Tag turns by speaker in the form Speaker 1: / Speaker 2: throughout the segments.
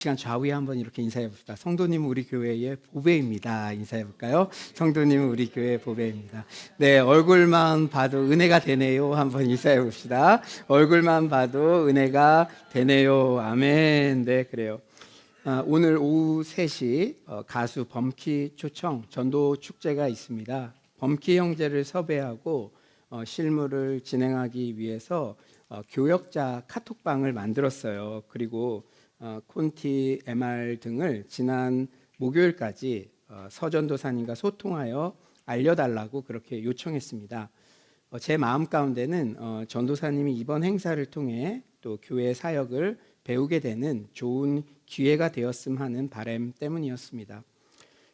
Speaker 1: 시간 좌우에 한번 이렇게 인사해 봅시다. 성도님은 우리 교회의 보배입니다. 인사해 볼까요? 성도님은 우리 교회의 보배입니다. 네, 얼굴만 봐도 은혜가 되네요. 한번 인사해 봅시다. 얼굴만 봐도 은혜가 되네요. 아멘. 네, 그래요. 오늘 오후 3시 가수 범키 초청 전도 축제가 있습니다. 범키 형제를 섭외하고 실무를 진행하기 위해서 교역자 카톡방을 만들었어요. 그리고 콘티, MR 등을 지난 목요일까지 서전도사님과 소통하여 알려달라고 그렇게 요청했습니다. 제 마음 가운데는 전도사님이 이번 행사를 통해 또 교회 사역을 배우게 되는 좋은 기회가 되었음 하는 바람 때문이었습니다.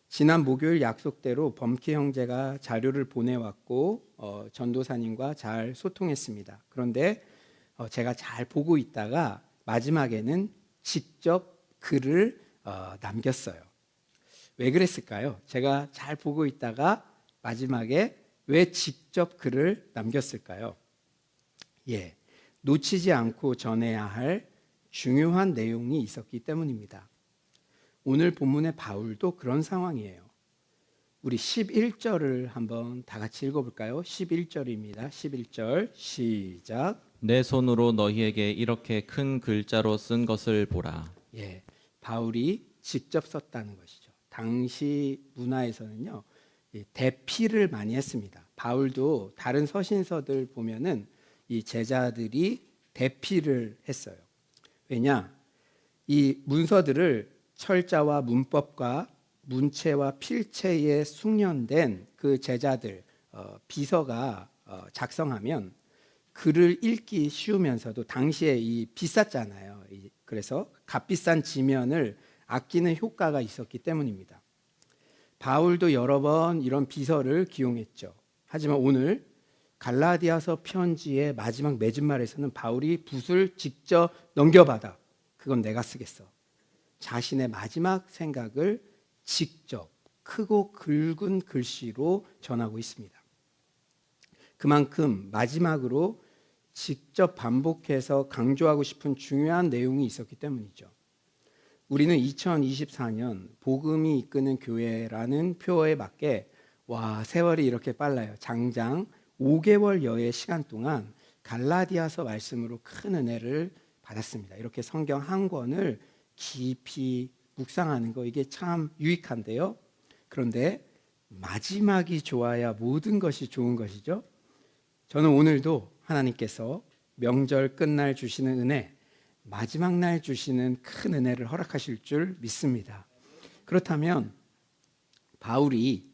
Speaker 1: 지난 목요일 약속대로 범키 형제가 자료를 보내왔고 전도사님과 잘 소통했습니다. 그런데 제가 잘 보고 있다가 마지막에는 직접 글을 남겼어요. 왜 그랬을까요? 제가 잘 보고 있다가 마지막에 왜 직접 글을 남겼을까요? 놓치지 않고 전해야 할 중요한 내용이 있었기 때문입니다. 오늘 본문의 바울도 그런 상황이에요. 우리 11절을 한번 다 같이 읽어볼까요? 11절입니다. 11절 시작.
Speaker 2: 내 손으로 너희에게 이렇게 큰 글자로 쓴 것을 보라.
Speaker 1: 바울이 직접 썼다는 것이죠. 당시 문화에서는요, 대피를 많이 했습니다. 바울도 다른 서신서들 보면은 이 제자들이 대피를 했어요. 왜냐? 이 문서들을 철자와 문법과 문체와 필체에 숙련된 그 제자들 비서가 작성하면 글을 읽기 쉬우면서도 당시에 이 비쌌잖아요. 그래서 값비싼 지면을 아끼는 효과가 있었기 때문입니다. 바울도 여러 번 이런 비서를 기용했죠. 하지만 오늘 갈라디아서 편지의 마지막 맺은말에서는 바울이 붓을 직접 넘겨받아 그건 내가 쓰겠어. 자신의 마지막 생각을 직접 크고 굵은 글씨로 전하고 있습니다. 그만큼 마지막으로 직접 반복해서 강조하고 싶은 중요한 내용이 있었기 때문이죠. 우리는 2024년 복음이 이끄는 교회라는 표어에 맞게 세월이 이렇게 빨라요. 장장 5개월여의 시간 동안 갈라디아서 말씀으로 큰 은혜를 받았습니다. 이렇게 성경 한 권을 깊이 묵상하는 거 이게 참 유익한데요. 그런데 마지막이 좋아야 모든 것이 좋은 것이죠. 저는 오늘도 하나님께서 명절 끝날 주시는 은혜, 마지막 날 주시는 큰 은혜를 허락하실 줄 믿습니다. 그렇다면 바울이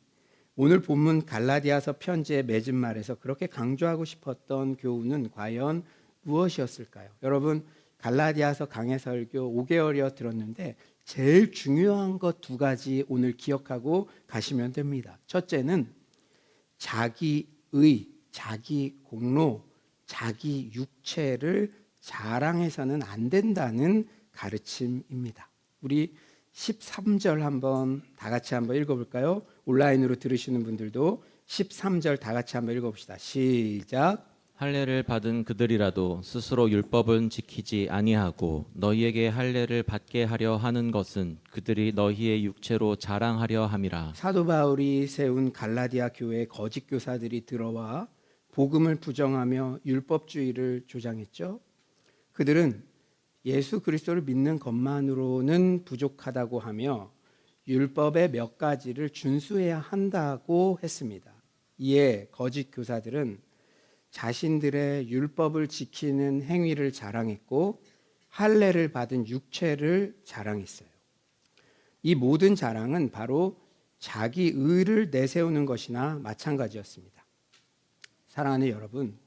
Speaker 1: 오늘 본문 갈라디아서 편지의 맺은 말에서 그렇게 강조하고 싶었던 교훈은 과연 무엇이었을까요? 여러분 갈라디아서 강해 설교 5개월여 들었는데 제일 중요한 것 2가지 오늘 기억하고 가시면 됩니다. 첫째는 자기의, 자기 공로, 자기 육체를 자랑해서는 안 된다는 가르침입니다. 우리 13절 한번 다 같이 한번 읽어볼까요? 온라인으로 들으시는 분들도 13절 다 같이 한번 읽어봅시다. 시작.
Speaker 2: 할례를 받은 그들이라도 스스로 율법은 지키지 아니하고 너희에게 할례를 받게 하려 하는 것은 그들이 너희의 육체로 자랑하려 함이라.
Speaker 1: 사도 바울이 세운 갈라디아 교회의 거짓 교사들이 들어와 복음을 부정하며 율법주의를 조장했죠. 그들은 예수 그리스도를 믿는 것만으로는 부족하다고 하며 율법의 몇 가지를 준수해야 한다고 했습니다. 이에 거짓 교사들은 자신들의 율법을 지키는 행위를 자랑했고 할례를 받은 육체를 자랑했어요. 이 모든 자랑은 바로 자기 의를 내세우는 것이나 마찬가지였습니다. 사랑하는 여러분,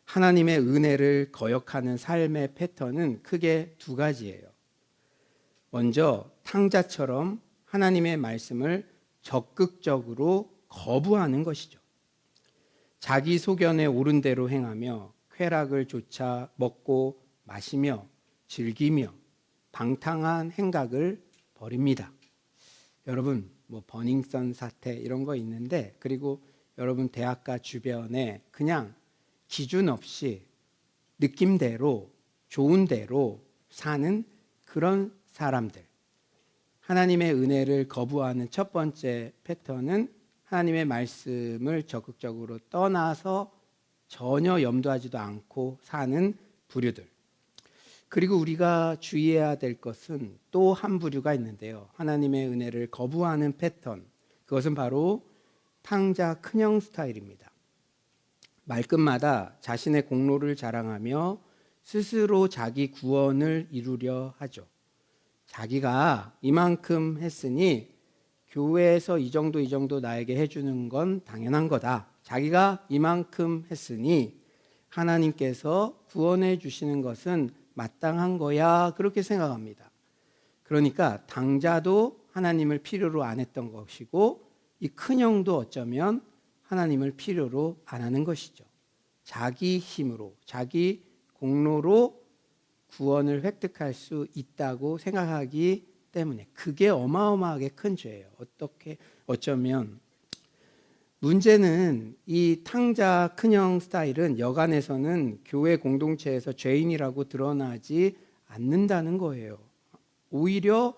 Speaker 1: 하나님의 은혜를 거역하는 삶의 패턴은 크게 2가지예요. 먼저 탕자처럼 하나님의 말씀을 적극적으로 거부하는 것이죠. 자기 소견에 옳은 대로 행하며 쾌락을 좇아 먹고 마시며 즐기며 방탕한 행각을 벌입니다. 여러분 버닝썬 사태 이런 거 있는데 그리고 여러분 대학가 주변에 그냥 기준 없이 느낌대로 좋은 대로 사는 그런 사람들. 하나님의 은혜를 거부하는 첫 번째 패턴은 하나님의 말씀을 적극적으로 떠나서 전혀 염두하지도 않고 사는 부류들. 그리고 우리가 주의해야 될 것은 또 한 부류가 있는데요. 하나님의 은혜를 거부하는 패턴. 그것은 바로 탕자 큰형 스타일입니다. 말끝마다 자신의 공로를 자랑하며 스스로 자기 구원을 이루려 하죠. 자기가 이만큼 했으니 교회에서 이 정도 나에게 해주는 건 당연한 거다. 자기가 이만큼 했으니 하나님께서 구원해 주시는 것은 마땅한 거야. 그렇게 생각합니다. 그러니까 당자도 하나님을 필요로 안 했던 것이고 이 큰형도 어쩌면 하나님을 필요로 안 하는 것이죠. 자기 힘으로, 자기 공로로 구원을 획득할 수 있다고 생각하기 때문에 그게 어마어마하게 큰 죄예요. 어쩌면 문제는 이 탕자 큰형 스타일은 여간에서는 교회 공동체에서 죄인이라고 드러나지 않는다는 거예요. 오히려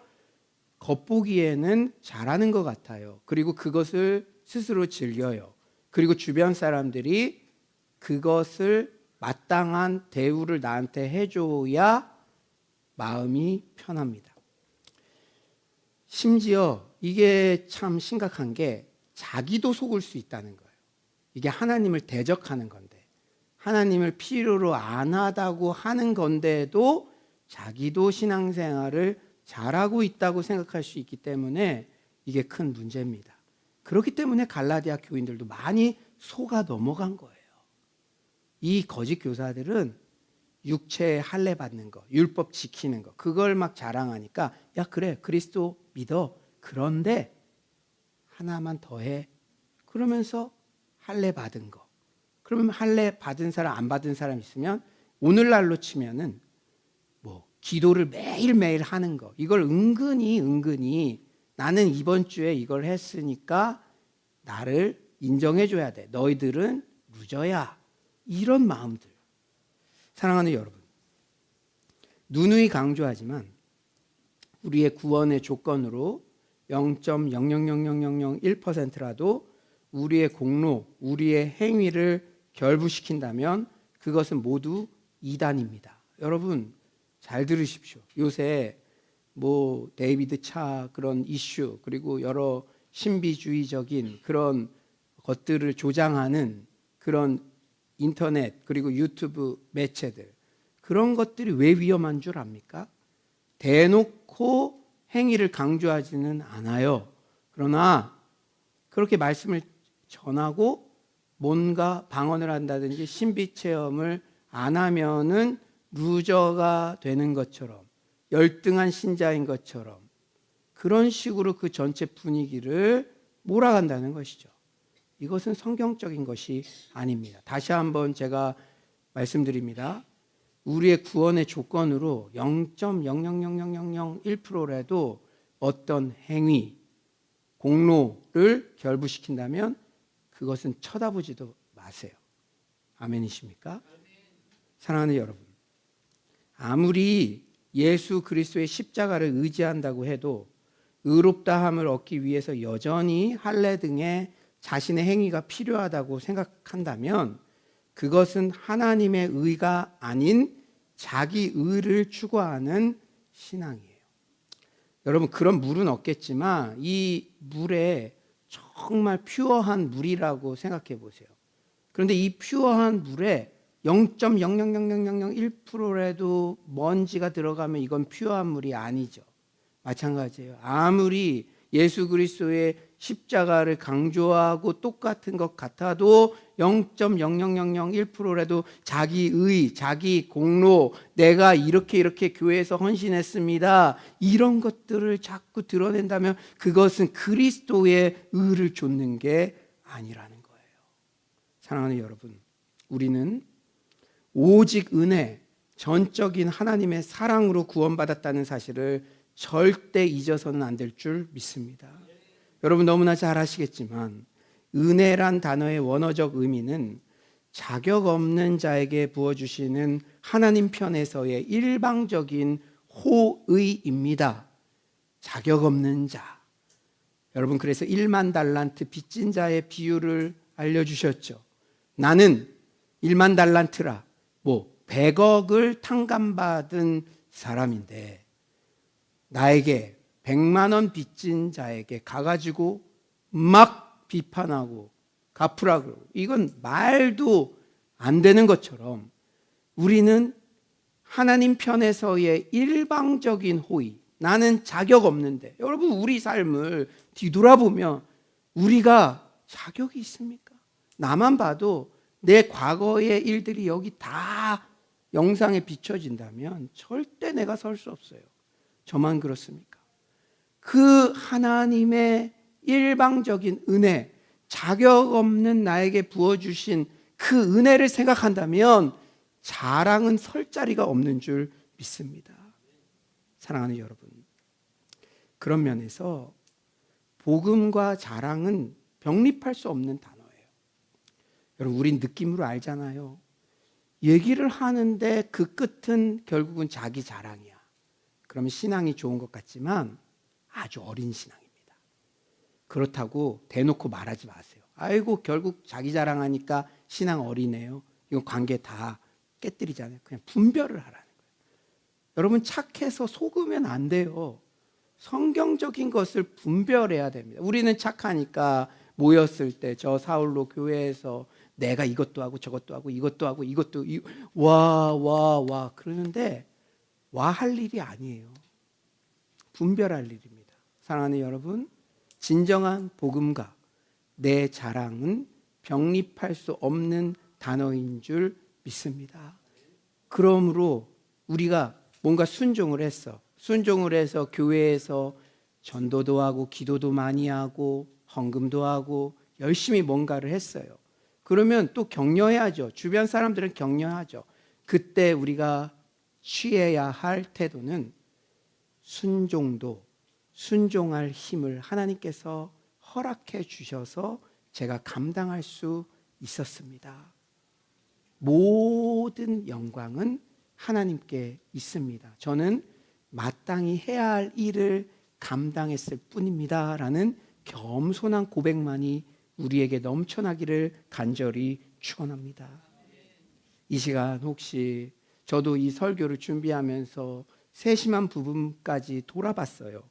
Speaker 1: 겉보기에는 잘하는 것 같아요. 그리고 그것을 스스로 즐겨요. 그리고 주변 사람들이 그것을 마땅한 대우를 나한테 해줘야 마음이 편합니다. 심지어 이게 참 심각한 게 자기도 속을 수 있다는 거예요. 이게 하나님을 대적하는 건데, 하나님을 필요로 안 하다고 하는 건데도 자기도 신앙생활을 잘하고 있다고 생각할 수 있기 때문에 이게 큰 문제입니다. 그렇기 때문에 갈라디아 교인들도 많이 속아 넘어간 거예요. 이 거짓 교사들은 육체에 할례 받는 거, 율법 지키는 거, 그걸 막 자랑하니까 야 그래 그리스도 믿어. 그런데 하나만 더 해. 그러면서 할례 받은 거. 그러면 할례 받은 사람 안 받은 사람 있으면 오늘날로 치면은 뭐 기도를 매일매일 하는 거. 이걸 은근히 나는 이번 주에 이걸 했으니까 나를 인정해 줘야 돼. 너희들은 루저야. 이런 마음들. 사랑하는 여러분, 누누이 강조하지만 우리의 구원의 조건으로 0.0000001%라도 우리의 공로, 우리의 행위를 결부시킨다면 그것은 모두 이단입니다. 여러분 잘 들으십시오. 요새 뭐 데이비드 차 그런 이슈 그리고 여러 신비주의적인 그런 것들을 조장하는 그런 인터넷 그리고 유튜브 매체들, 그런 것들이 왜 위험한 줄 압니까? 대놓고 행위를 강조하지는 않아요. 그러나 그렇게 말씀을 전하고 뭔가 방언을 한다든지 신비 체험을 안 하면은 루저가 되는 것처럼, 열등한 신자인 것처럼 그런 식으로 그 전체 분위기를 몰아간다는 것이죠. 이것은 성경적인 것이 아닙니다. 다시 한번 제가 말씀드립니다. 우리의 구원의 조건으로 0.0000001%라도 어떤 행위, 공로를 결부시킨다면 그것은 쳐다보지도 마세요. 아멘이십니까? 사랑하는 여러분, 아무리 예수 그리스도의 십자가를 의지한다고 해도 의롭다함을 얻기 위해서 여전히 할례 등의 자신의 행위가 필요하다고 생각한다면 그것은 하나님의 의가 아닌 자기 의를 추구하는 신앙이에요. 여러분 그런 물은 없겠지만 이 물에 정말 퓨어한 물이라고 생각해 보세요. 그런데 이 퓨어한 물에 0.0000001%라도 먼지가 들어가면 이건 퓨어한 물이 아니죠. 마찬가지예요. 아무리 예수 그리스도의 십자가를 강조하고 똑같은 것 같아도 0.00001%라도 자기 의, 자기 공로, 내가 이렇게 교회에서 헌신했습니다. 이런 것들을 자꾸 드러낸다면 그것은 그리스도의 의를 좇는 게 아니라는 거예요. 사랑하는 여러분, 우리는 오직 은혜, 전적인 하나님의 사랑으로 구원받았다는 사실을 절대 잊어서는 안 될 줄 믿습니다. 여러분 너무나 잘 아시겠지만 은혜란 단어의 원어적 의미는 자격 없는 자에게 부어주시는 하나님 편에서의 일방적인 호의입니다. 자격 없는 자. 여러분, 그래서 1만 달란트 빚진 자의 비유를 알려주셨죠. 나는 1만 달란트라 100억을 탕감받은 사람인데 나에게 100만 원 빚진 자에게 가가지고 막 비판하고 갚으라고, 이건 말도 안 되는 것처럼 우리는 하나님 편에서의 일방적인 호의, 나는 자격 없는데, 여러분 우리 삶을 뒤돌아보면 우리가 자격이 있습니까? 나만 봐도 내 과거의 일들이 여기 다 영상에 비춰진다면 절대 내가 설 수 없어요. 저만 그렇습니까? 그 하나님의 일방적인 은혜, 자격 없는 나에게 부어주신 그 은혜를 생각한다면 자랑은 설 자리가 없는 줄 믿습니다. 사랑하는 여러분, 그런 면에서 복음과 자랑은 병립할 수 없는 단어예요. 여러분, 우린 느낌으로 알잖아요. 얘기를 하는데 그 끝은 결국은 자기 자랑이야. 그러면 신앙이 좋은 것 같지만 아주 어린 신앙입니다. 그렇다고 대놓고 말하지 마세요. 아이고 결국 자기 자랑하니까 신앙 어리네요. 이건 관계 다 깨뜨리잖아요. 그냥 분별을 하라는 거예요. 여러분, 착해서 속으면 안 돼요. 성경적인 것을 분별해야 됩니다. 우리는 착하니까 모였을 때 저 사울로 교회에서 내가 이것도 하고 저것도 하고 이것도 하고 이것도 와 그러는데 와 할 일이 아니에요. 분별할 일입니다. 사랑하는 여러분, 진정한 복음과 내 자랑은 병립할 수 없는 단어인 줄 믿습니다. 그러므로 우리가 뭔가 순종을 해서 교회에서 전도도 하고 기도도 많이 하고 헌금도 하고 열심히 뭔가를 했어요. 그러면 또 격려해야죠. 주변 사람들은 격려하죠. 그때 우리가 취해야 할 태도는 순종할 힘을 하나님께서 허락해 주셔서 제가 감당할 수 있었습니다. 모든 영광은 하나님께 있습니다. 저는 마땅히 해야 할 일을 감당했을 뿐입니다 라는 겸손한 고백만이 우리에게 넘쳐나기를 간절히 축원합니다. 이 시간 혹시 저도 이 설교를 준비하면서 세심한 부분까지 돌아봤어요.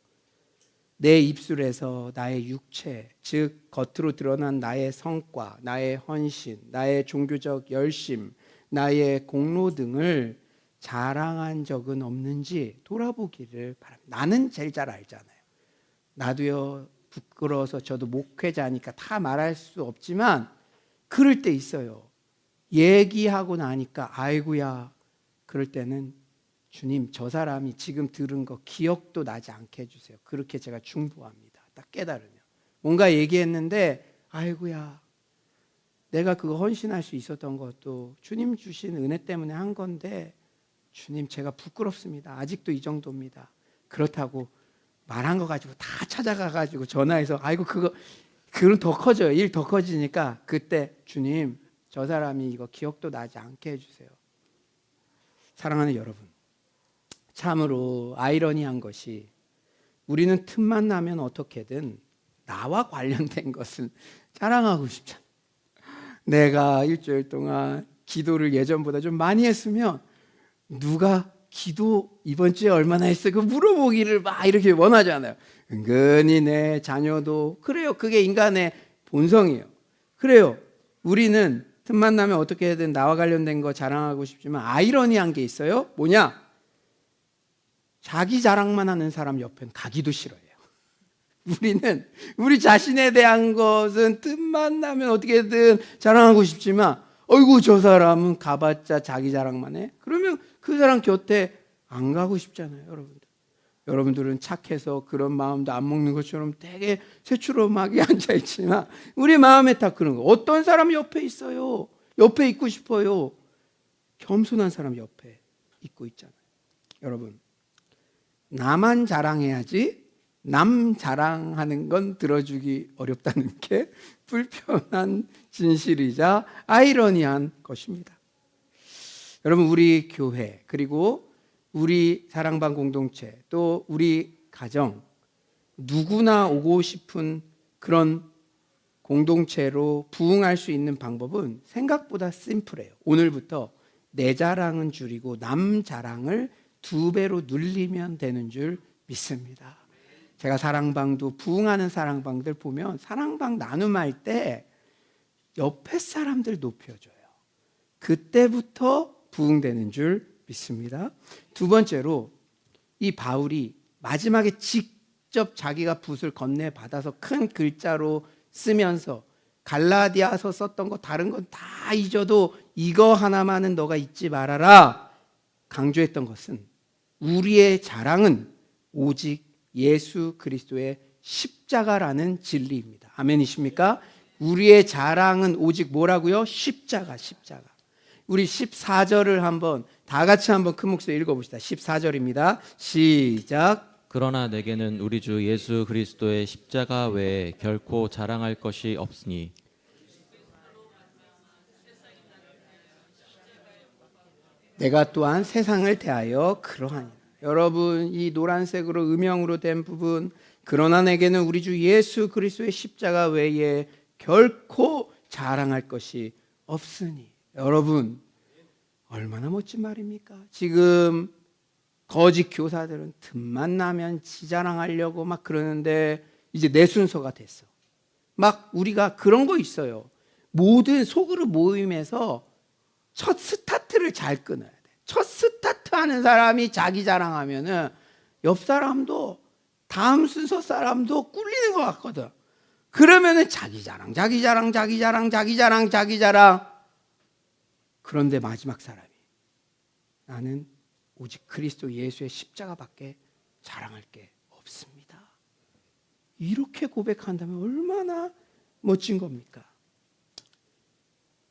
Speaker 1: 내 입술에서 나의 육체, 즉 겉으로 드러난 나의 성과, 나의 헌신, 나의 종교적 열심, 나의 공로 등을 자랑한 적은 없는지 돌아보기를 바랍니다. 나는 제일 잘 알잖아요. 나도요, 부끄러워서 저도 목회자니까 다 말할 수 없지만 그럴 때 있어요. 얘기하고 나니까 아이고야, 그럴 때는 주님, 저 사람이 지금 들은 거 기억도 나지 않게 해주세요. 그렇게 제가 중보합니다. 딱 깨달으면. 뭔가 얘기했는데 아이고야, 내가 그거 헌신할 수 있었던 것도 주님 주신 은혜 때문에 한 건데 주님, 제가 부끄럽습니다. 아직도 이 정도입니다. 그렇다고 말한 거 가지고 다 찾아가가지고 전화해서 아이고 그건 더 커져요. 일 더 커지니까 그때 주님, 저 사람이 이거 기억도 나지 않게 해주세요. 사랑하는 여러분, 참으로 아이러니한 것이 우리는 틈만 나면 어떻게든 나와 관련된 것은 자랑하고 싶잖아. 내가 일주일 동안 기도를 예전보다 좀 많이 했으면 누가 기도 이번 주에 얼마나 했어요? 그 물어보기를 막 이렇게 원하잖아요. 은근히 내 자녀도 그래요. 그게 인간의 본성이에요. 그래요. 우리는 틈만 나면 어떻게든 나와 관련된 거 자랑하고 싶지만 아이러니한 게 있어요. 뭐냐? 자기 자랑만 하는 사람 옆엔 가기도 싫어해요. 우리는 우리 자신에 대한 것은 틈만 나면 어떻게든 자랑하고 싶지만 어이구 저 사람은 가봤자 자기 자랑만 해? 그러면 그 사람 곁에 안 가고 싶잖아요. 여러분들은 착해서 그런 마음도 안 먹는 것처럼 되게 새추름하게 앉아있지만 우리 마음에 다 그런 거. 어떤 사람 옆에 있어요. 옆에 있고 싶어요. 겸손한 사람 옆에 있고 있잖아요. 여러분, 나만 자랑해야지 남 자랑하는 건 들어주기 어렵다는 게 불편한 진실이자 아이러니한 것입니다. 여러분, 우리 교회 그리고 우리 사랑방 공동체 또 우리 가정 누구나 오고 싶은 그런 공동체로 부흥할 수 있는 방법은 생각보다 심플해요. 오늘부터 내 자랑은 줄이고 남 자랑을 2배로 늘리면 되는 줄 믿습니다. 제가 사랑방도 부흥하는 사랑방들 보면 사랑방 나눔할 때 옆에 사람들 높여줘요. 그때부터 부흥되는 줄 믿습니다. 두 번째로 이 바울이 마지막에 직접 자기가 붓을 건네받아서 큰 글자로 쓰면서 갈라디아서 썼던 거 다른 건 다 잊어도 이거 하나만은 너가 잊지 말아라 강조했던 것은 우리의 자랑은 오직 예수 그리스도의 십자가라는 진리입니다. 아멘이십니까? 우리의 자랑은 오직 뭐라고요? 십자가. 우리 14절을 한번 다 같이 한번 큰 목소리 읽어봅시다. 14절입니다. 시작.
Speaker 2: 그러나 내게는 우리 주 예수 그리스도의 십자가 외에 결코 자랑할 것이 없으니
Speaker 1: 내가 또한 세상을 대하여 그러하니. 여러분 이 노란색으로 음영으로 된 부분 그러나 내게는 우리 주 예수 그리스도의 십자가 외에 결코 자랑할 것이 없으니. 여러분 얼마나 멋진 말입니까? 지금 거짓 교사들은 틈만 나면 지자랑하려고 막 그러는데 이제 내 순서가 됐어. 막 우리가 그런 거 있어요. 모든 소그룹 모임에서 첫 스타트를 잘 끊어야 돼. 첫 스타트 하는 사람이 자기 자랑하면은 옆 사람도 다음 순서 사람도 꿀리는 것 같거든. 그러면은 자기 자랑. 그런데 마지막 사람이 나는 오직 그리스도 예수의 십자가밖에 자랑할 게 없습니다. 이렇게 고백한다면 얼마나 멋진 겁니까?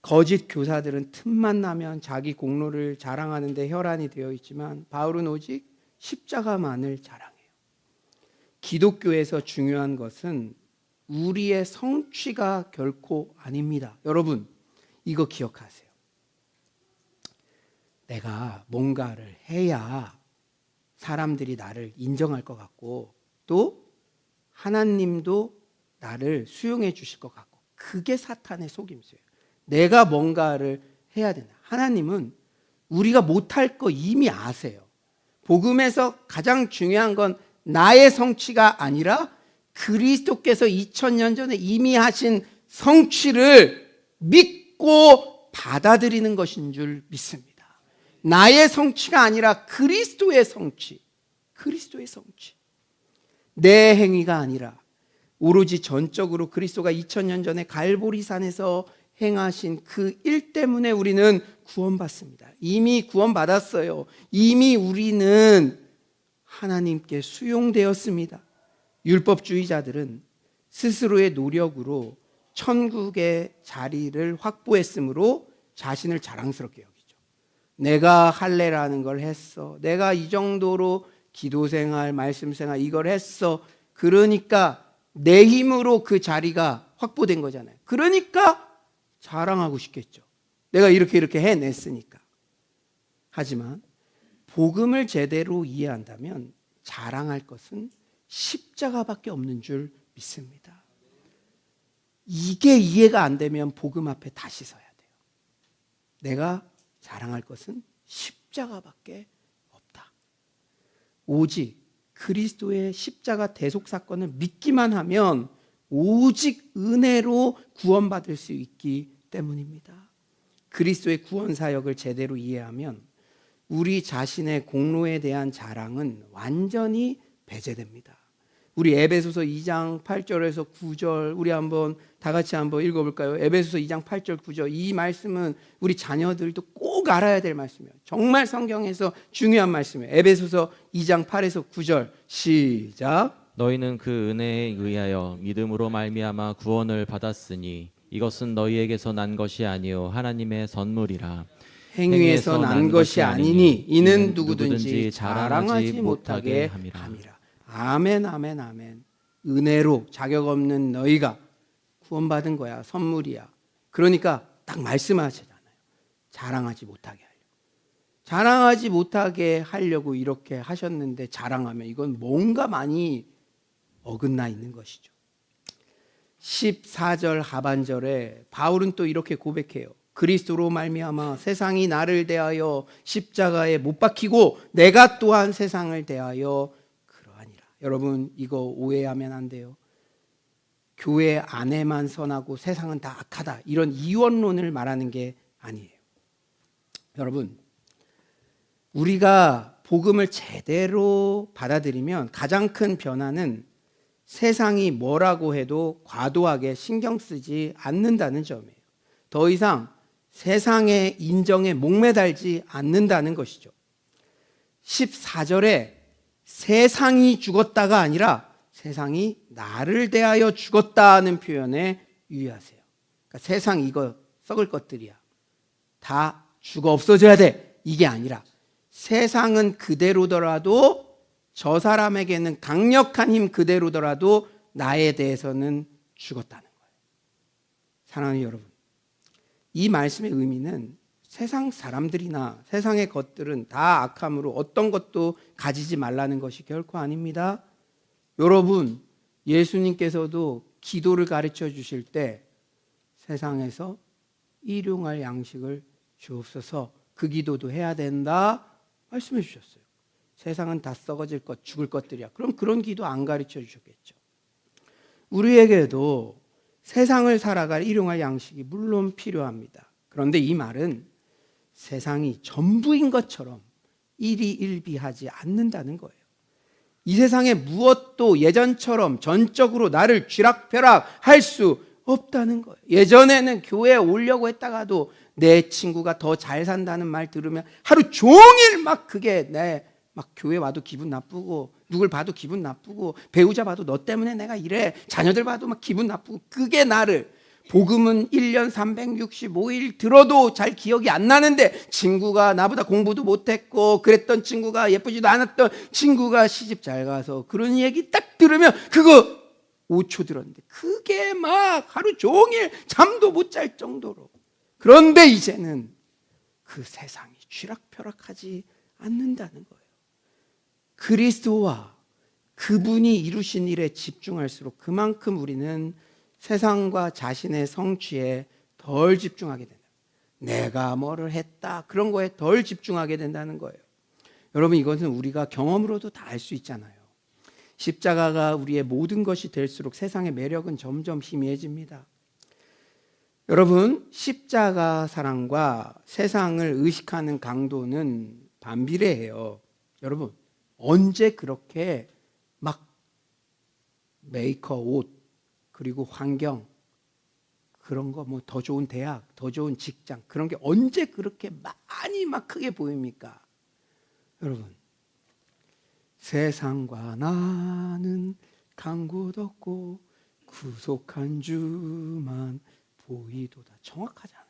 Speaker 1: 거짓 교사들은 틈만 나면 자기 공로를 자랑하는 데 혈안이 되어 있지만 바울은 오직 십자가만을 자랑해요. 기독교에서 중요한 것은 우리의 성취가 결코 아닙니다. 여러분 이거 기억하세요. 내가 뭔가를 해야 사람들이 나를 인정할 것 같고 또 하나님도 나를 수용해 주실 것 같고 그게 사탄의 속임수예요. 내가 뭔가를 해야 된다. 하나님은 우리가 못할 거 이미 아세요. 복음에서 가장 중요한 건 나의 성취가 아니라 그리스도께서 2000년 전에 이미 하신 성취를 믿고 받아들이는 것인 줄 믿습니다. 나의 성취가 아니라 그리스도의 성취. 내 행위가 아니라 오로지 전적으로 그리스도가 2000년 전에 갈보리산에서 행하신 그 일 때문에 우리는 구원받습니다. 이미 구원받았어요. 이미 우리는 하나님께 수용되었습니다. 율법주의자들은 스스로의 노력으로 천국의 자리를 확보했으므로 자신을 자랑스럽게 여기죠. 내가 할례라는 걸 했어. 내가 이 정도로 기도생활, 말씀생활 이걸 했어. 그러니까 내 힘으로 그 자리가 확보된 거잖아요. 그러니까 자랑하고 싶겠죠. 내가 이렇게 해냈으니까. 하지만 복음을 제대로 이해한다면 자랑할 것은 십자가밖에 없는 줄 믿습니다. 이게 이해가 안 되면 복음 앞에 다시 서야 돼요. 내가 자랑할 것은 십자가밖에 없다. 오직 그리스도의 십자가 대속 사건을 믿기만 하면 오직 은혜로 구원받을 수 있기 때문입니다. 그리스도의 구원 사역을 제대로 이해하면 우리 자신의 공로에 대한 자랑은 완전히 배제됩니다. 우리 에베소서 2장 8절에서 9절 우리 한번 다 같이 한번 읽어볼까요? 에베소서 2장 8절 9절 이 말씀은 우리 자녀들도 꼭 알아야 될 말씀이에요. 정말 성경에서 중요한 말씀이에요. 에베소서 2장 8에서 9절 시작.
Speaker 2: 너희는 그 은혜에 의하여 믿음으로 말미암아 구원을 받았으니 이것은 너희에게서 난 것이 아니요 하나님의 선물이라.
Speaker 1: 행위에서 난 것이 아니니 이는 누구든지 자랑하지 못하게 함이라. 아멘, 아멘, 아멘. 은혜로 자격 없는 너희가 구원받은 거야. 선물이야. 그러니까 딱 말씀하시잖아요. 자랑하지 못하게 하려고. 자랑하지 못하게 하려고 이렇게 하셨는데 자랑하면 이건 뭔가 많이 어긋나 있는 것이죠. 14절 하반절에 바울은 또 이렇게 고백해요. 그리스도로 말미암아 세상이 나를 대하여 십자가에 못 박히고 내가 또한 세상을 대하여 그러하니라. 여러분 이거 오해하면 안 돼요. 교회 안에만 선하고 세상은 다 악하다 이런 이원론을 말하는 게 아니에요. 여러분 우리가 복음을 제대로 받아들이면 가장 큰 변화는 세상이 뭐라고 해도 과도하게 신경 쓰지 않는다는 점이에요. 더 이상 세상의 인정에 목매달지 않는다는 것이죠. 14절에 세상이 죽었다가 아니라 세상이 나를 대하여 죽었다는 표현에 유의하세요. 그러니까 세상 이거 썩을 것들이야. 다 죽어 없어져야 돼. 이게 아니라 세상은 그대로더라도 저 사람에게는 강력한 힘 그대로더라도 나에 대해서는 죽었다는 거예요. 사랑하는 여러분, 이 말씀의 의미는 세상 사람들이나 세상의 것들은 다 악함으로 어떤 것도 가지지 말라는 것이 결코 아닙니다. 여러분, 예수님께서도 기도를 가르쳐 주실 때 세상에서 일용할 양식을 주옵소서 그 기도도 해야 된다 말씀해 주셨어요. 세상은 다 썩어질 것, 죽을 것들이야. 그럼 그런 기도 안 가르쳐 주셨겠죠. 우리에게도 세상을 살아갈 일용할 양식이 물론 필요합니다. 그런데 이 말은 세상이 전부인 것처럼 일희일비하지 않는다는 거예요. 이 세상에 무엇도 예전처럼 전적으로 나를 쥐락펴락할 수 없다는 거예요. 예전에는 교회에 오려고 했다가도 내 친구가 더 잘 산다는 말 들으면 하루 종일 막 그게 막 교회 와도 기분 나쁘고 누굴 봐도 기분 나쁘고 배우자 봐도 너 때문에 내가 이래 자녀들 봐도 막 기분 나쁘고 그게 나를 복음은 1년 365일 들어도 잘 기억이 안 나는데 친구가 나보다 공부도 못했고 그랬던 친구가 예쁘지도 않았던 친구가 시집 잘 가서 그런 얘기 딱 들으면 그거 5초 들었는데 그게 막 하루 종일 잠도 못 잘 정도로 그런데 이제는 그 세상이 쥐락펴락하지 않는다는 거예요. 그리스도와 그분이 이루신 일에 집중할수록 그만큼 우리는 세상과 자신의 성취에 덜 집중하게 된다. 내가 뭐를 했다 그런 거에 덜 집중하게 된다는 거예요. 여러분 이것은 우리가 경험으로도 다 알 수 있잖아요. 십자가가 우리의 모든 것이 될수록 세상의 매력은 점점 희미해집니다. 여러분 십자가 사랑과 세상을 의식하는 강도는 반비례해요. 여러분 언제 그렇게 막 메이커 옷 그리고 환경 그런 거 뭐 더 좋은 대학 더 좋은 직장 그런 게 언제 그렇게 많이 막 크게 보입니까? 여러분 세상과 나는 간 곳 없고 구속한 주만 보이도다 정확하잖아요.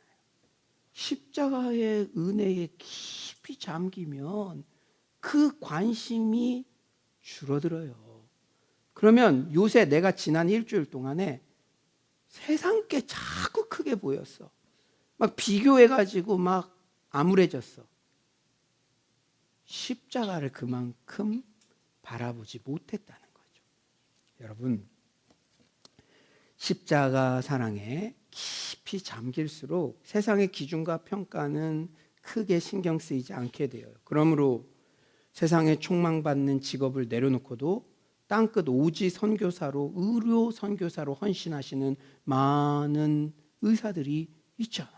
Speaker 1: 십자가의 은혜에 깊이 잠기면 그 관심이 줄어들어요. 그러면 요새 내가 지난 일주일 동안에 세상 게 자꾸 크게 보였어. 막 비교해가지고 막 암울해졌어. 십자가를 그만큼 바라보지 못했다는 거죠. 여러분, 십자가 사랑에 깊이 잠길수록 세상의 기준과 평가는 크게 신경 쓰이지 않게 돼요. 그러므로 세상에 촉망받는 직업을 내려놓고도 땅끝 오지 선교사로 의료 선교사로 헌신하시는 많은 의사들이 있잖아요.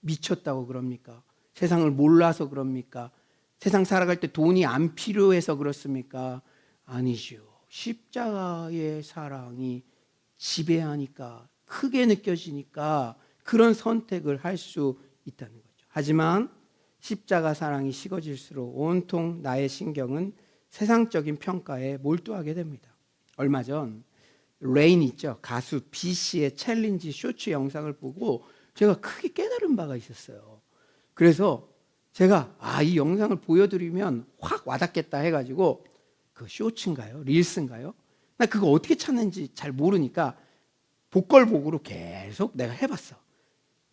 Speaker 1: 미쳤다고 그럽니까? 세상을 몰라서 그럽니까? 세상 살아갈 때 돈이 안 필요해서 그렇습니까? 아니죠. 십자가의 사랑이 지배하니까 크게 느껴지니까 그런 선택을 할 수 있다는 거죠. 하지만 십자가 사랑이 식어질수록 온통 나의 신경은 세상적인 평가에 몰두하게 됩니다. 얼마 전 레인 있죠. 가수 B씨의 챌린지 쇼츠 영상을 보고 제가 크게 깨달은 바가 있었어요. 그래서 제가 이 영상을 보여드리면 확 와닿겠다 해가지고 그 쇼츠인가요? 릴스인가요? 나 그거 어떻게 찾는지 잘 모르니까 복걸복으로 계속 내가 해봤어.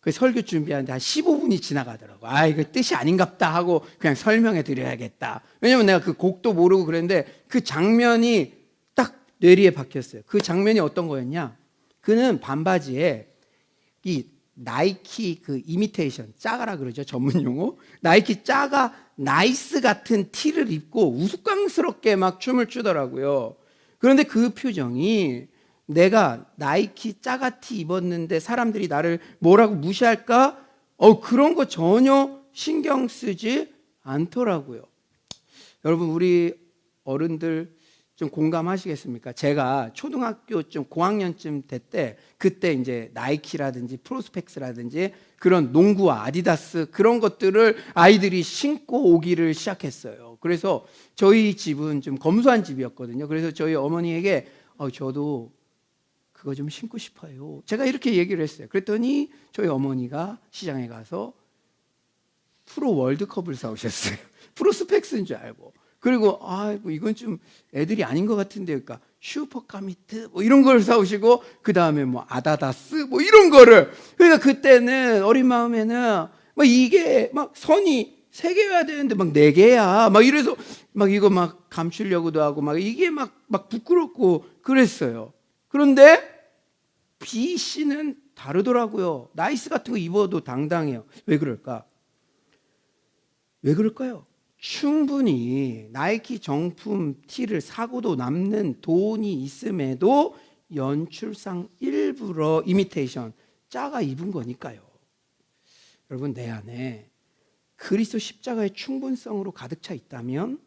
Speaker 1: 그 설교 준비하는데 한 15분이 지나가더라고. 아, 이거 뜻이 아닌갑다 하고 그냥 설명해 드려야겠다. 왜냐면 내가 그 곡도 모르고 그랬는데 그 장면이 딱 뇌리에 박혔어요. 그 장면이 어떤 거였냐? 그는 반바지에 이 나이키 그 이미테이션, 짜가라 그러죠, 전문 용어. 나이키 짜가 나이스 같은 티를 입고 우스꽝스럽게 막 춤을 추더라고요. 그런데 그 표정이 내가 나이키 짜가 티 입었는데 사람들이 나를 뭐라고 무시할까? 그런 거 전혀 신경 쓰지 않더라고요. 여러분, 우리 어른들 좀 공감하시겠습니까? 제가 초등학교 좀 고학년쯤 때 그때 이제 나이키라든지 프로스펙스라든지 그런 농구와 아디다스 그런 것들을 아이들이 신고 오기를 시작했어요. 그래서 저희 집은 좀 검소한 집이었거든요. 그래서 저희 어머니에게 저도 그거 좀 신고 싶어요. 제가 이렇게 얘기를 했어요. 그랬더니 저희 어머니가 시장에 가서 프로 월드컵을 사오셨어요. 프로스펙스인 줄 알고. 그리고 뭐 이건 좀 애들이 아닌 것 같은데, 그러니까 슈퍼카미트 뭐 이런 걸 사오시고 그 다음에 뭐 아다다스 뭐 이런 거를. 그러니까 그때는 어린 마음에는 막 이게 막 선이 3개여야 되는데 막 4개야 막 이래서 막 이거 막 감추려고도 하고 막 이게 막 부끄럽고 그랬어요. 그런데 B 씨는 다르더라고요. 나이스 같은 거 입어도 당당해요. 왜 그럴까? 왜 그럴까요? 충분히 나이키 정품 티를 사고도 남는 돈이 있음에도 연출상 일부러 이미테이션 짜가 입은 거니까요. 여러분, 내 안에 그리스도 십자가의 충분성으로 가득 차 있다면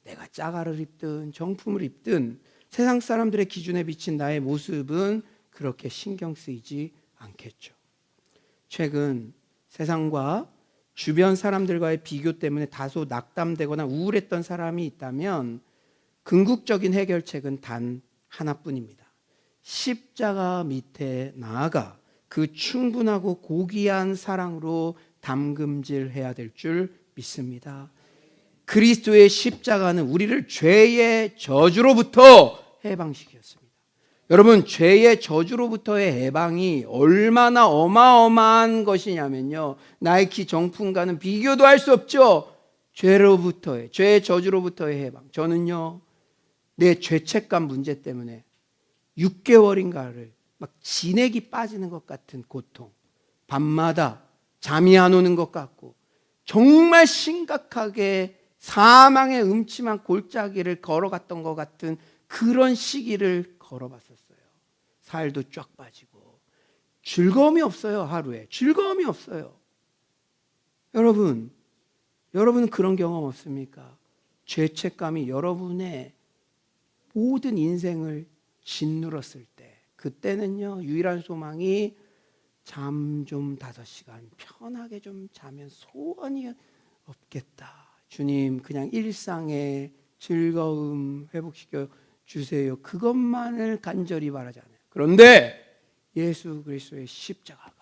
Speaker 1: 내가 짜가를 입든 정품을 입든 세상 사람들의 기준에 비친 나의 모습은 그렇게 신경 쓰이지 않겠죠. 최근 세상과 주변 사람들과의 비교 때문에 다소 낙담되거나 우울했던 사람이 있다면 궁극적인 해결책은 단 하나뿐입니다. 십자가 밑에 나아가 그 충분하고 고귀한 사랑으로 담금질해야 될 줄 믿습니다. 그리스도의 십자가는 우리를 죄의 저주로부터 해방시켰습니다. 여러분, 죄의 저주로부터의 해방이 얼마나 어마어마한 것이냐면요, 나이키 정품과는 비교도 할 수 없죠. 죄로부터의, 죄의 저주로부터의 해방. 저는요, 내 죄책감 문제 때문에 6개월인가를 막 진액이 빠지는 것 같은 고통, 밤마다 잠이 안 오는 것 같고 정말 심각하게 사망의 음침한 골짜기를 걸어갔던 것 같은 그런 시기를 걸어봤었어요. 살도 쫙 빠지고 즐거움이 없어요. 하루에 즐거움이 없어요. 여러분은 그런 경험 없습니까? 죄책감이 여러분의 모든 인생을 짓눌렀을 때, 그때는요, 유일한 소망이 잠 좀 5시간 편하게 좀 자면 소원이 없겠다. 주님, 그냥 일상의 즐거움 회복시켜 주세요. 그것만을 간절히 바라잖아요. 그런데 예수 그리스도의 십자가가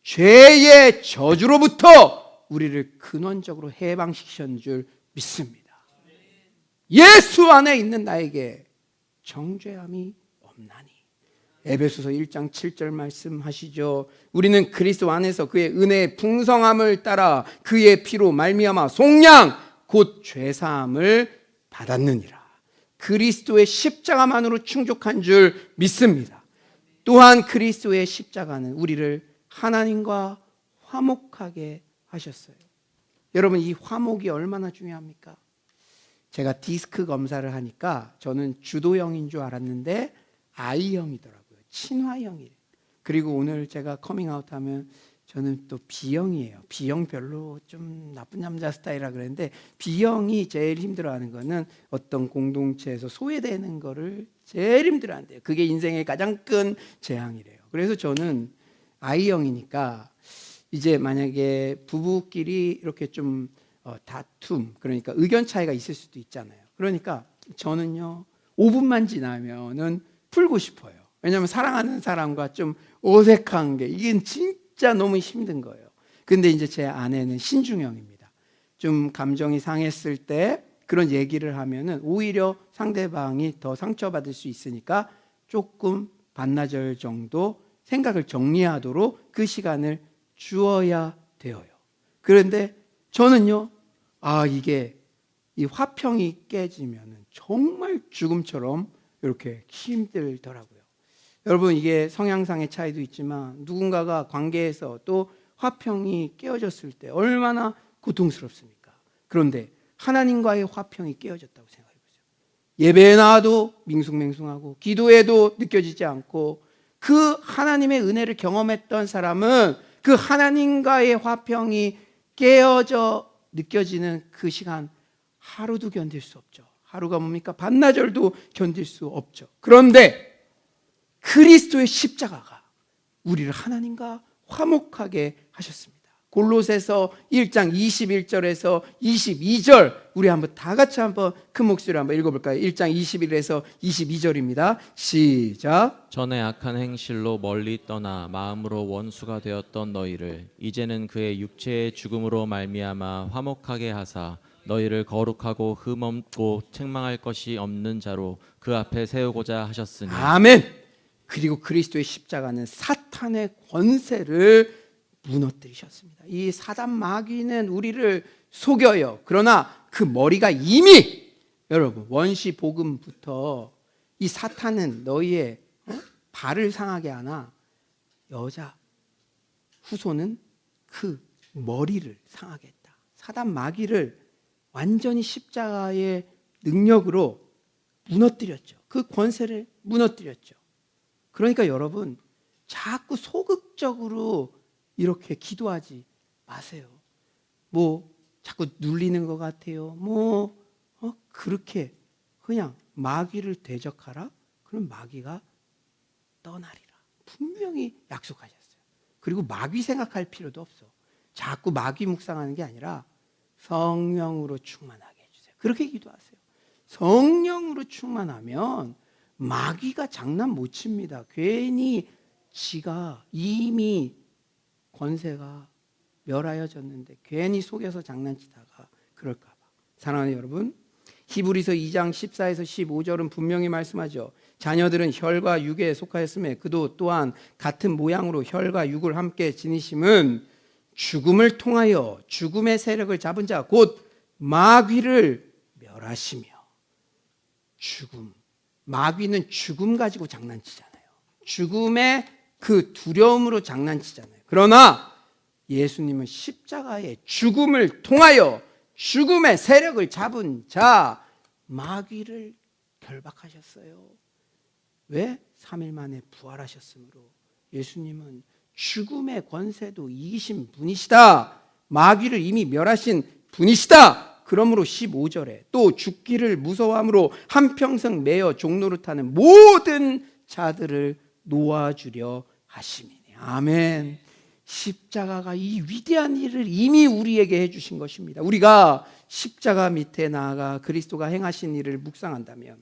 Speaker 1: 죄의 저주로부터 우리를 근원적으로 해방시키신 줄 믿습니다. 예수 안에 있는 나에게 정죄함이 없나니. 에베소서 1장 7절 말씀하시죠. 우리는 그리스도 안에서 그의 은혜의 풍성함을 따라 그의 피로 말미암아 속량 곧 죄사함을 받았느니라. 그리스도의 십자가만으로 충족한 줄 믿습니다. 또한 그리스도의 십자가는 우리를 하나님과 화목하게 하셨어요. 여러분, 이 화목이 얼마나 중요합니까? 제가 디스크 검사를 하니까 저는 주도형인 줄 알았는데 I형이더라고요. 친화형이에요. 그리고 오늘 제가 커밍아웃하면 저는 또 B형이에요. B형 별로 좀 나쁜 남자 스타일이라 그랬는데, B형이 제일 힘들어하는 거는 어떤 공동체에서 소외되는 거를 제일 힘들어한대요. 그게 인생의 가장 큰 재앙이래요. 그래서 저는 I형이니까 이제 만약에 부부끼리 이렇게 좀 다툼, 그러니까 의견 차이가 있을 수도 있잖아요. 그러니까 저는요, 5분만 지나면은 풀고 싶어요. 왜냐하면 사랑하는 사람과 좀 어색한 게 이게 진짜 너무 힘든 거예요. 근데 이제 제 아내는 신중형입니다. 좀 감정이 상했을 때 그런 얘기를 하면은 오히려 상대방이 더 상처받을 수 있으니까 조금 반나절 정도 생각을 정리하도록 그 시간을 주어야 되어요. 그런데 저는요, 이게 이 화평이 깨지면 정말 죽음처럼 이렇게 힘들더라고요. 여러분, 이게 성향상의 차이도 있지만 누군가가 관계에서 또 화평이 깨어졌을 때 얼마나 고통스럽습니까? 그런데 하나님과의 화평이 깨어졌다고 생각해 보세요. 예배에 나와도 밍숭맹숭하고 기도에도 느껴지지 않고 그 하나님의 은혜를 경험했던 사람은 그 하나님과의 화평이 깨어져 느껴지는 그 시간 하루도 견딜 수 없죠. 하루가 뭡니까? 반나절도 견딜 수 없죠. 그런데 그리스도의 십자가가 우리를 하나님과 화목하게 하셨습니다. 골로새서 1장 21절에서 22절 우리 한번 다 같이 한번 큰 목소리로 한번 읽어볼까요? 1장 21에서 22절입니다. 시작.
Speaker 2: 전에 악한 행실로 멀리 떠나 마음으로 원수가 되었던 너희를 이제는 그의 육체의 죽음으로 말미암아 화목하게 하사 너희를 거룩하고 흠없고 책망할 것이 없는 자로 그 앞에 세우고자 하셨으니.
Speaker 1: 아멘. 그리고 그리스도의 십자가는 사탄의 권세를 무너뜨리셨습니다. 이 사단 마귀는 우리를 속여요. 그러나 그 머리가 이미 여러분 원시 복음부터 이 사탄은 너희의 발을 상하게 하나 여자 후손은 그 머리를 상하게 했다. 사단 마귀를 완전히 십자가의 능력으로 무너뜨렸죠. 그 권세를 무너뜨렸죠. 그러니까 여러분 자꾸 소극적으로 이렇게 기도하지 마세요. 자꾸 눌리는 것 같아요. 그렇게 그냥 마귀를 대적하라. 그럼 마귀가 떠나리라. 분명히 약속하셨어요. 그리고 마귀 생각할 필요도 없어. 자꾸 마귀 묵상하는 게 아니라 성령으로 충만하게 해주세요. 그렇게 기도하세요. 성령으로 충만하면 마귀가 장난 못 칩니다. 괜히 지가 이미 권세가 멸하여졌는데 괜히 속여서 장난치다가 그럴까 봐. 사랑하는 여러분, 히브리서 2장 14에서 15절은 분명히 말씀하죠. 자녀들은 혈과 육에 속하였음에 그도 또한 같은 모양으로 혈과 육을 함께 지니심은 죽음을 통하여 죽음의 세력을 잡은 자 곧 마귀를 멸하시며. 죽음, 마귀는 죽음 가지고 장난치잖아요. 죽음의 그 두려움으로 장난치잖아요. 그러나 예수님은 십자가의 죽음을 통하여 죽음의 세력을 잡은 자 마귀를 결박하셨어요. 왜? 3일 만에 부활하셨으므로. 예수님은 죽음의 권세도 이기신 분이시다. 마귀를 이미 멸하신 분이시다. 그러므로 15절에 또 죽기를 무서워함으로 한평생 매여 종노릇하는 모든 자들을 놓아주려 하심이니. 아멘. 십자가가 이 위대한 일을 이미 우리에게 해주신 것입니다. 우리가 십자가 밑에 나아가 그리스도가 행하신 일을 묵상한다면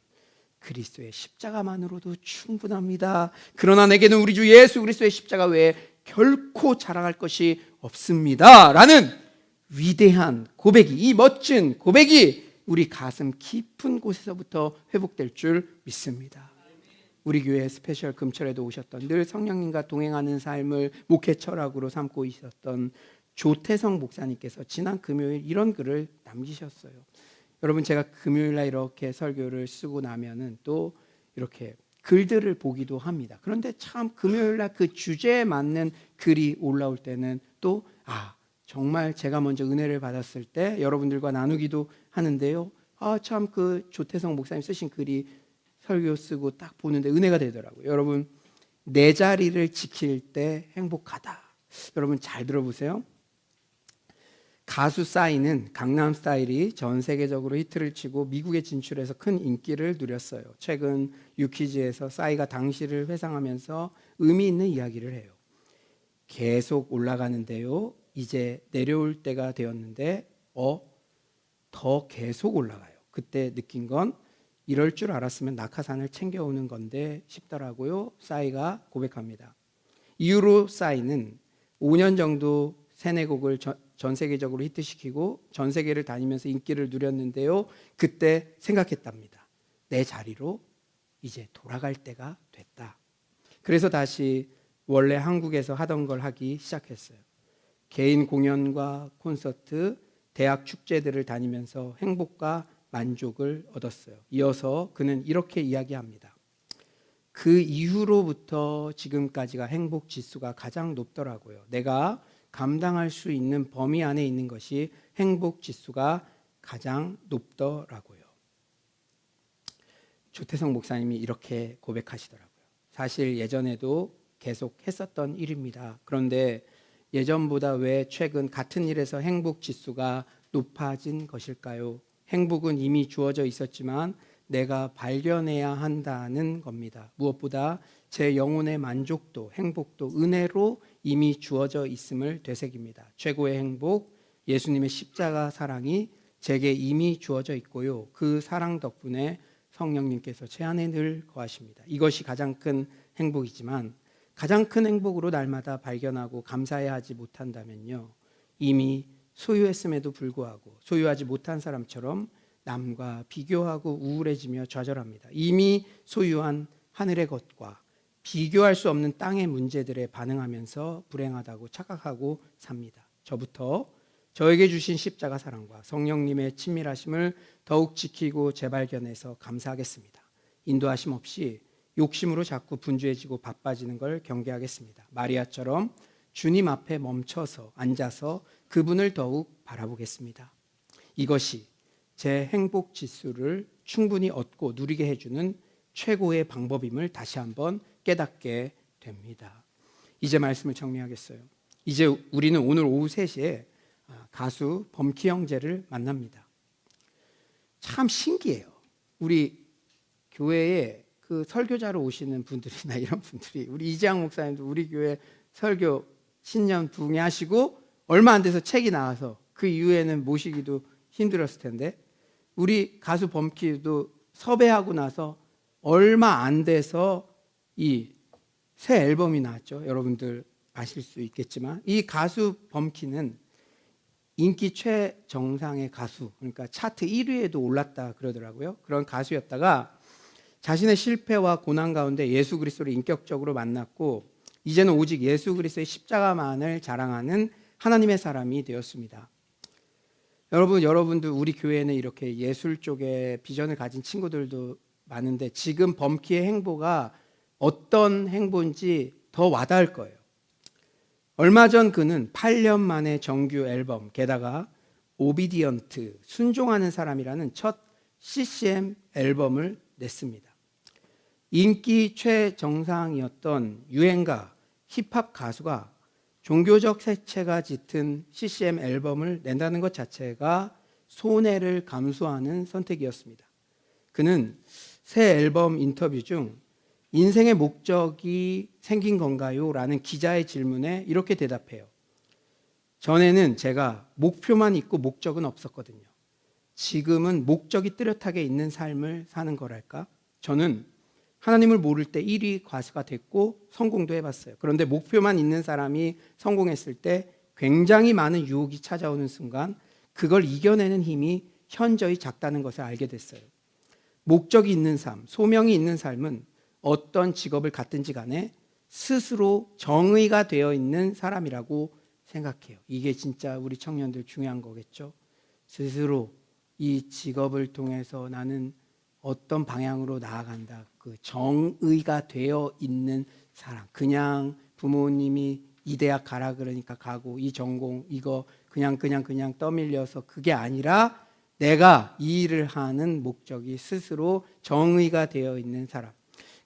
Speaker 1: 그리스도의 십자가만으로도 충분합니다. 그러나 내게는 우리 주 예수 그리스도의 십자가 외에 결코 자랑할 것이 없습니다. 라는 위대한 고백이, 이 멋진 고백이 우리 가슴 깊은 곳에서부터 회복될 줄 믿습니다. 우리 교회 스페셜 금철에도 오셨던 늘 성령님과 동행하는 삶을 목회 철학으로 삼고 있었던 조태성 목사님께서 지난 금요일 이런 글을 남기셨어요. 여러분, 제가 금요일날 이렇게 설교를 쓰고 나면은 또 이렇게 글들을 보기도 합니다. 그런데 참 금요일날 그 주제에 맞는 글이 올라올 때는 또 정말 제가 먼저 은혜를 받았을 때 여러분들과 나누기도 하는데요. 참 그 조태성 목사님 쓰신 글이 설교 쓰고 딱 보는데 은혜가 되더라고요. 여러분, 내 자리를 지킬 때 행복하다. 여러분 잘 들어보세요. 가수 싸이는 강남스타일이 전 세계적으로 히트를 치고 미국에 진출해서 큰 인기를 누렸어요. 최근 유퀴즈에서 싸이가 당시를 회상하면서 의미 있는 이야기를 해요. 계속 올라가는데요. 이제 내려올 때가 되었는데 더 계속 올라가요. 그때 느낀 건 이럴 줄 알았으면 낙하산을 챙겨오는 건데 싶더라고요. 싸이가 고백합니다. 이후로 싸이는 5년 정도 3-4곡을 전 세계적으로 히트시키고 전 세계를 다니면서 인기를 누렸는데요. 그때 생각했답니다. 내 자리로 이제 돌아갈 때가 됐다. 그래서 다시 원래 한국에서 하던 걸 하기 시작했어요. 개인 공연과 콘서트, 대학 축제들을 다니면서 행복과 만족을 얻었어요. 이어서 그는 이렇게 이야기합니다. 그 이후로부터 지금까지가 행복 지수가 가장 높더라고요. 내가 감당할 수 있는 범위 안에 있는 것이 행복 지수가 가장 높더라고요. 조태성 목사님이 이렇게 고백하시더라고요. 사실 예전에도 계속 했었던 일입니다. 그런데 예전보다 왜 최근 같은 일에서 행복 지수가 높아진 것일까요? 행복은 이미 주어져 있었지만 내가 발견해야 한다는 겁니다. 무엇보다 제 영혼의 만족도, 행복도 은혜로 이미 주어져 있음을 되새깁니다. 최고의 행복, 예수님의 십자가 사랑이 제게 이미 주어져 있고요. 그 사랑 덕분에 성령님께서 제 안에 늘 거하십니다. 이것이 가장 큰 행복이지만 가장 큰 행복으로 날마다 발견하고 감사해야 하지 못한다면요, 이미 소유했음에도 불구하고 소유하지 못한 사람처럼 남과 비교하고 우울해지며 좌절합니다. 이미 소유한 하늘의 것과 비교할 수 없는 땅의 문제들에 반응하면서 불행하다고 착각하고 삽니다. 저부터 저에게 주신 십자가 사랑과 성령님의 친밀하심을 더욱 지키고 재발견해서 감사하겠습니다. 인도하심 없이 욕심으로 자꾸 분주해지고 바빠지는 걸 경계하겠습니다. 마리아처럼 주님 앞에 멈춰서 앉아서 그분을 더욱 바라보겠습니다. 이것이 제 행복 지수를 충분히 얻고 누리게 해주는 최고의 방법임을 다시 한번 깨닫게 됩니다. 이제 말씀을 정리하겠어요. 이제 우리는 오늘 오후 3시에 가수 범키 형제를 만납니다. 참 신기해요. 우리 교회에 그 설교자로 오시는 분들이나 이런 분들이, 우리 이재학 목사님도 우리 교회 설교 신년 부흥회 하시고 얼마 안 돼서 책이 나와서 그 이후에는 모시기도 힘들었을 텐데, 우리 가수 범키도 섭외하고 나서 얼마 안 돼서 이 새 앨범이 나왔죠. 여러분들 아실 수 있겠지만 이 가수 범키는 인기 최정상의 가수, 그러니까 차트 1위에도 올랐다 그러더라고요. 그런 가수였다가 자신의 실패와 고난 가운데 예수 그리스도를 인격적으로 만났고 이제는 오직 예수 그리스도의 십자가만을 자랑하는 하나님의 사람이 되었습니다. 여러분들 우리 교회에는 이렇게 예술 쪽에 비전을 가진 친구들도 많은데 지금 범키의 행보가 어떤 행보인지 더 와닿을 거예요. 얼마 전 그는 8년 만에 정규 앨범, 게다가 오비디언트, 순종하는 사람이라는 첫 CCM 앨범을 냈습니다. 인기 최정상이었던 유행가, 힙합 가수가 종교적 색채가 짙은 CCM 앨범을 낸다는 것 자체가 손해를 감수하는 선택이었습니다. 그는 새 앨범 인터뷰 중 인생의 목적이 생긴 건가요? 라는 기자의 질문에 이렇게 대답해요. 전에는 제가 목표만 있고 목적은 없었거든요. 지금은 목적이 뚜렷하게 있는 삶을 사는 거랄까? 저는 하나님을 모를 때 1위 가수가 됐고 성공도 해봤어요. 그런데 목표만 있는 사람이 성공했을 때 굉장히 많은 유혹이 찾아오는 순간 그걸 이겨내는 힘이 현저히 작다는 것을 알게 됐어요. 목적이 있는 삶, 소명이 있는 삶은 어떤 직업을 갖든지 간에 스스로 정의가 되어 있는 사람이라고 생각해요. 이게 진짜 우리 청년들 중요한 거겠죠. 스스로 이 직업을 통해서 나는 어떤 방향으로 나아간다. 그 정의가 되어 있는 사람. 그냥 부모님이 이 대학 가라 그러니까 가고 이 전공 이거 그냥 떠밀려서 그게 아니라 내가 이 일을 하는 목적이 스스로 정의가 되어 있는 사람.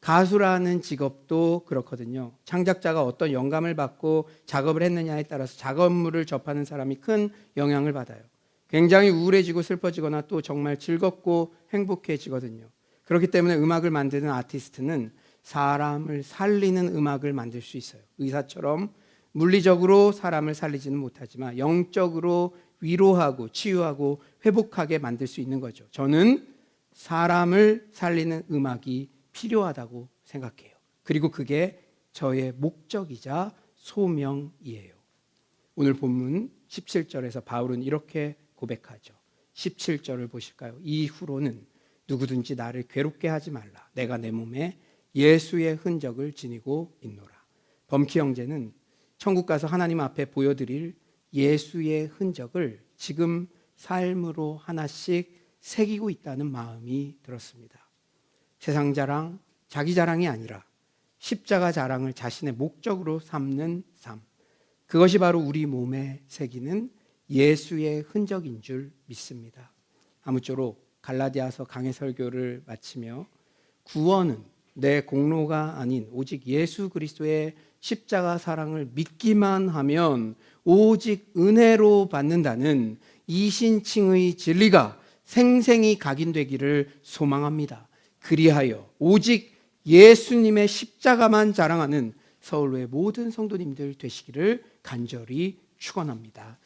Speaker 1: 가수라는 직업도 그렇거든요. 창작자가 어떤 영감을 받고 작업을 했느냐에 따라서 작업물을 접하는 사람이 큰 영향을 받아요. 굉장히 우울해지고 슬퍼지거나 또 정말 즐겁고 행복해지거든요. 그렇기 때문에 음악을 만드는 아티스트는 사람을 살리는 음악을 만들 수 있어요. 의사처럼 물리적으로 사람을 살리지는 못하지만 영적으로 위로하고 치유하고 회복하게 만들 수 있는 거죠. 저는 사람을 살리는 음악이 필요하다고 생각해요. 그리고 그게 저의 목적이자 소명이에요. 오늘 본문 17절에서 바울은 이렇게 고백하죠. 17절을 보실까요? 이후로는 누구든지 나를 괴롭게 하지 말라. 내가 내 몸에 예수의 흔적을 지니고 있노라. 범키 형제는 천국 가서 하나님 앞에 보여드릴 예수의 흔적을 지금 삶으로 하나씩 새기고 있다는 마음이 들었습니다. 세상 자랑, 자기 자랑이 아니라 십자가 자랑을 자신의 목적으로 삼는 삶. 그것이 바로 우리 몸에 새기는 예수의 흔적인 줄 믿습니다. 아무쪼록 갈라디아서 강해 설교를 마치며 구원은 내 공로가 아닌 오직 예수 그리스도의 십자가 사랑을 믿기만 하면 오직 은혜로 받는다는 이신칭의 진리가 생생히 각인되기를 소망합니다. 그리하여 오직 예수님의 십자가만 자랑하는 서울의 모든 성도님들 되시기를 간절히 축원합니다.